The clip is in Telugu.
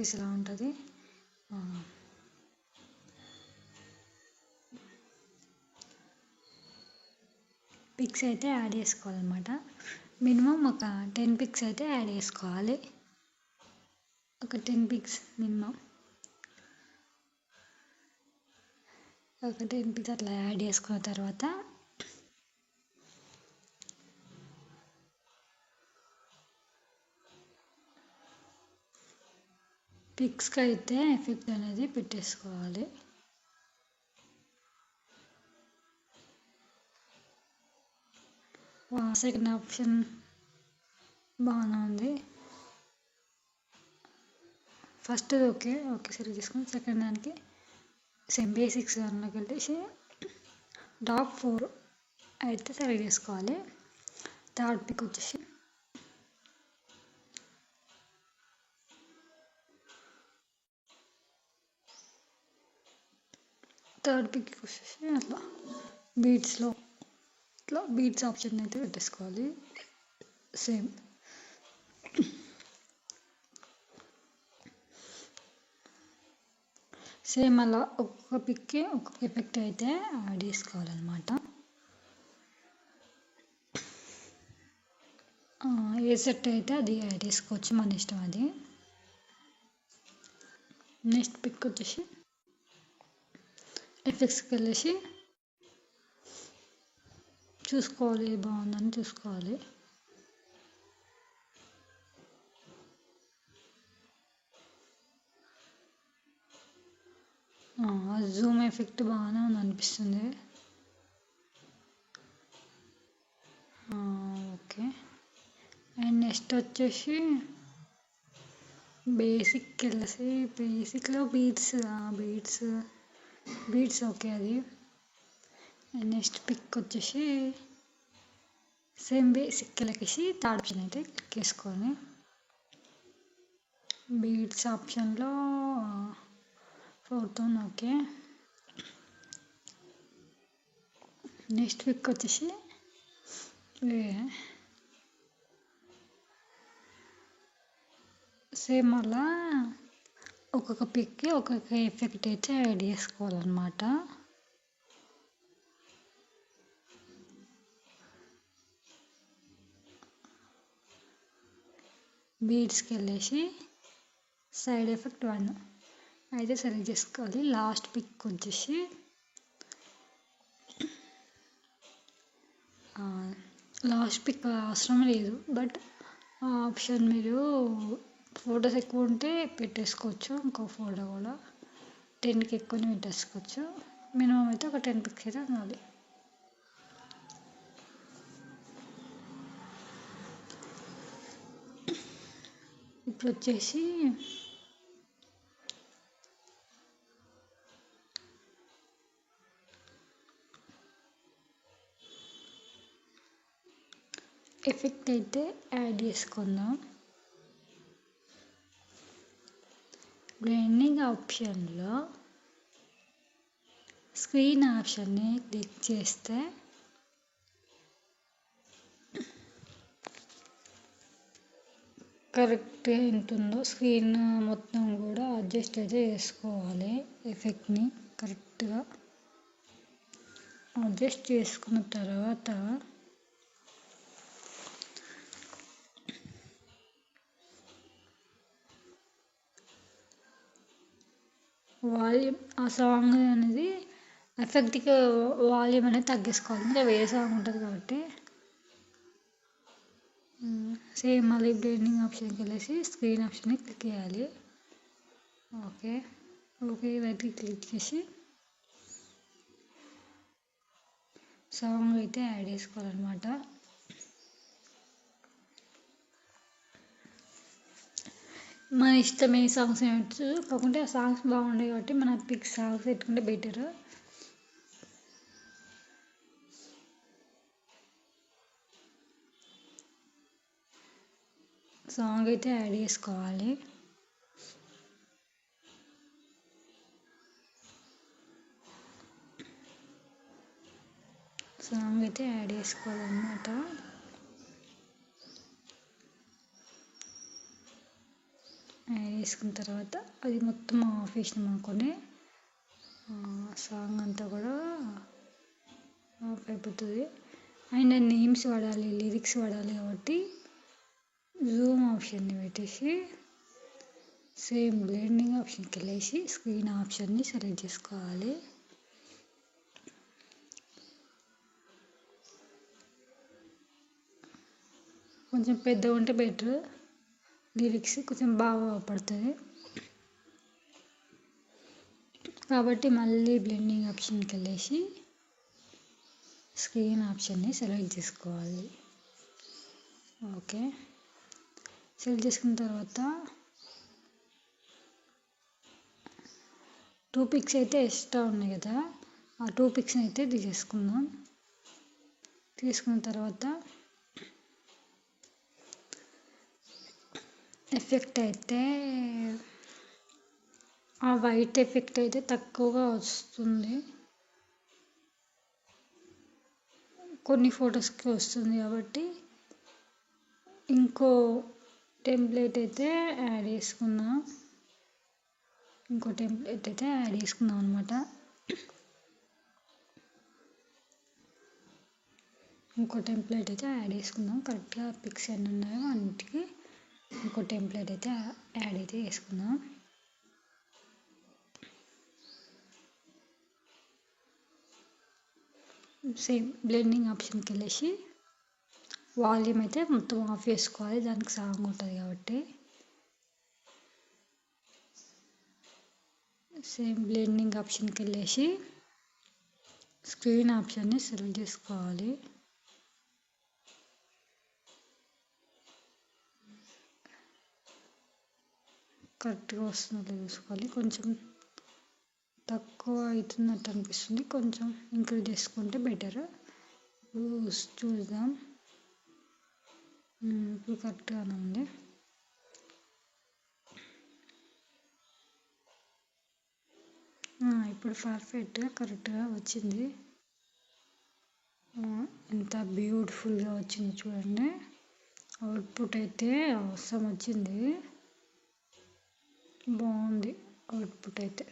ఫేస్ ఇలా ఉంటుంది. పిక్స్ అయితే యాడ్ చేసుకోవాలన్నమాట. మినిమం ఒక 10 పిక్స్ అయితే యాడ్ చేసుకోవాలి. ఒక 10 పిక్స్ మినిమం. ఒక 10 పిక్స్ అట్లా యాడ్ చేసుకున్న తర్వాత పిక్స్కి అయితే ఎఫెక్ట్ అనేది పెట్టేసుకోవాలి. సెకండ్ ఆప్షన్ బాగానే ఉంది. ఫస్ట్ ఓకే సరి తీసుకుని సెకండ్ దానికి సేమ్ బేసిక్స్ దానిలోకి వెళ్ళేసి టాప్ 4 అయితే సెలెక్ట్ చేసుకోవాలి. థర్డ్ పిక్ వచ్చేసి అట్లా బీట్స్లో ఇట్లా బీట్స్ ఆప్షన్ అయితే పెట్టేసుకోవాలి. సేమ్ అలా ఒక్కొక్క పిక్కి ఒక్కొక్క ఎఫెక్ట్ అయితే యాడ్ చేసుకోవాలన్నమాట. ఏ సెట్ అయితే అది యాడ్ చేసుకోవచ్చు, మన ఇష్టం అది. నెక్స్ట్ పిక్ వచ్చేసి ఎఫెక్ట్స్కి వెళ్ళేసి చూసుకోవాలి, బాగుందని చూసుకోవాలి. జూమ్ ఎఫెక్ట్ బాగానే ఉంది అనిపిస్తుంది. ఓకే. అండ్ నెక్స్ట్ వచ్చేసి బేసిక్కి వెళ్ళేసి బేసిక్లో బీట్స్ ఓకే అది. అండ్ నెక్స్ట్ పిక్ వచ్చేసి సేమ్ బేసిక్కి వెళ్ళేసి థర్డ్ ఆప్షన్ అయితే క్లిక్ చేసుకొని బీట్స్ ఆప్షన్లో 4 ఓకే. నెక్స్ట్ పిక్ వచ్చేసి సేమ్ అలా ఒక్కొక్క పిక్కి ఒక్కొక్క ఎఫెక్ట్ అయితే యాడ్ చేసుకోవాలన్నమాట. బీడ్స్కి వెళ్ళేసి సైడ్ ఎఫెక్ట్ 1 అయితే సెలెక్ట్ చేసుకోవాలి. లాస్ట్ పిక్ వచ్చేసి లాస్ట్ పిక్ అవసరం లేదు, బట్ ఆ ఆప్షన్ మీరు ఫొటోస్ ఎక్కువ ఉంటే పెట్టేసుకోవచ్చు. ఇంకో ఫోటో కూడా 10కి ఎక్కువనే పెట్టేసుకోవచ్చు. మినిమం అయితే ఒక 10 పిక్స్ అయితే ఉండాలి. ఇప్పుడు వచ్చేసి ఎఫెక్ట్ అయితే యాడ్ చేసుకుందాం. బ్లెండింగ్ ఆప్షన్లో స్క్రీన్ ఆప్షన్ని క్లిక్ చేస్తే కరెక్ట్ ఎంత ఉందో స్క్రీన్ మొత్తం కూడా అడ్జస్ట్ అయితే చేసుకోవాలి. ఎఫెక్ట్ని కరెక్ట్గా అడ్జస్ట్ చేసుకున్న తర్వాత వాల్యూమ్ ఆ సాంగ్ అనేది ఎఫెక్ట్కి వాల్యూమ్ అనేది తగ్గించుకోవాలి. ఇంకా వేరే సాంగ్ ఉంటుంది కాబట్టి సేమ్ మళ్ళీ బ్లెండింగ్ ఆప్షన్కి వెళ్ళేసి స్క్రీన్ ఆప్షన్ని క్లిక్ చేయాలి. ఓకే ఇవైతే క్లిక్ చేసి సాంగ్ అయితే యాడ్ చేసుకోవాలన్నమాట. మన ఇష్టం ఏ సాంగ్స్ పెట్టచ్చు, కాకుంటే ఆ సాంగ్స్ బాగుంటాయి కాబట్టి మన పిక్ సాంగ్స్ పెట్టుకుంటే బెటర్. సాంగ్ అయితే యాడ్ చేసుకోవాలి. సాంగ్ అయితే యాడ్ చేసుకోవాలన్నమాట. యాడ్ వేసుకున్న తర్వాత అది మొత్తం ఆఫ్ చేసినాం అనుకోండి సాంగ్ అంతా కూడా ఆఫ్ అయిపోతుంది. అండ్ నేమ్స్ వాడాలి, లిరిక్స్ వాడాలి కాబట్టి జూమ్ ఆప్షన్ని పెట్టేసి సేమ్ బ్లెండింగ్ ఆప్షన్కి వెళ్ళేసి స్క్రీన్ ఆప్షన్ని సెలెక్ట్ చేసుకోవాలి. కొంచెం పెద్దగా ఉంటే బెటర్, లిరిక్స్ కొంచెం బాగా పడుతుంది కాబట్టి మళ్ళీ బ్లెండింగ్ ఆప్షన్కి వెళ్ళేసి స్క్రీన్ ఆప్షన్ని సెలెక్ట్ చేసుకోవాలి. ఓకే, సెలెక్ట్ చేసుకున్న తర్వాత 2 పిక్స్ అయితే ఎక్స్ట్రా ఉన్నాయి కదా, ఆ 2 పిక్స్ని అయితే తీసేసుకుందాం. తీసుకున్న తర్వాత ఎఫెక్ట్ అయితే ఆ వైట్ ఎఫెక్ట్ అయితే తక్కువగా వస్తుంది, కొన్ని ఫొటోస్కి వస్తుంది కాబట్టి ఇంకో టెంప్లెట్ అయితే యాడ్ చేసుకుందాం. అనమాట. ఇంకో టెంప్లెట్ అయితే యాడ్ చేసుకుందాం. కరెక్ట్గా పిక్స్ ఎన్ని ఉన్నాయో అన్నిటికీ ఇంకో టెంప్లెట్ అయితే యాడ్ అయితే చేసుకుందాం. సేమ్ బ్లెండింగ్ ఆప్షన్కి వెళ్ళేసి వాల్యూమ్ అయితే మొత్తం ఆఫ్ చేసుకోవాలి, దానికి సాంగ్ ఉంటుంది కాబట్టి. సేమ్ బ్లెండింగ్ ఆప్షన్కి వెళ్ళేసి స్క్రీన్ ఆప్షన్ని సెలెక్ట్ చేసుకోవాలి. కరెక్ట్గా వస్తుందో చూసుకోవాలి, కొంచెం తక్కువ అవుతున్నట్టు అనిపిస్తుంది, కొంచెం ఇంక్రీజ్ చేసుకుంటే బెటర్. చూద్దాం, ఇప్పుడు కరెక్ట్గానే ఉంది. ఇప్పుడు పర్ఫెక్ట్గా కరెక్ట్గా వచ్చింది. ఎంత బ్యూటిఫుల్గా వచ్చింది చూడండి. అవుట్పుట్ అయితే అవసరం వచ్చింది, బాగుంది అవుట్పుట్ అయితే.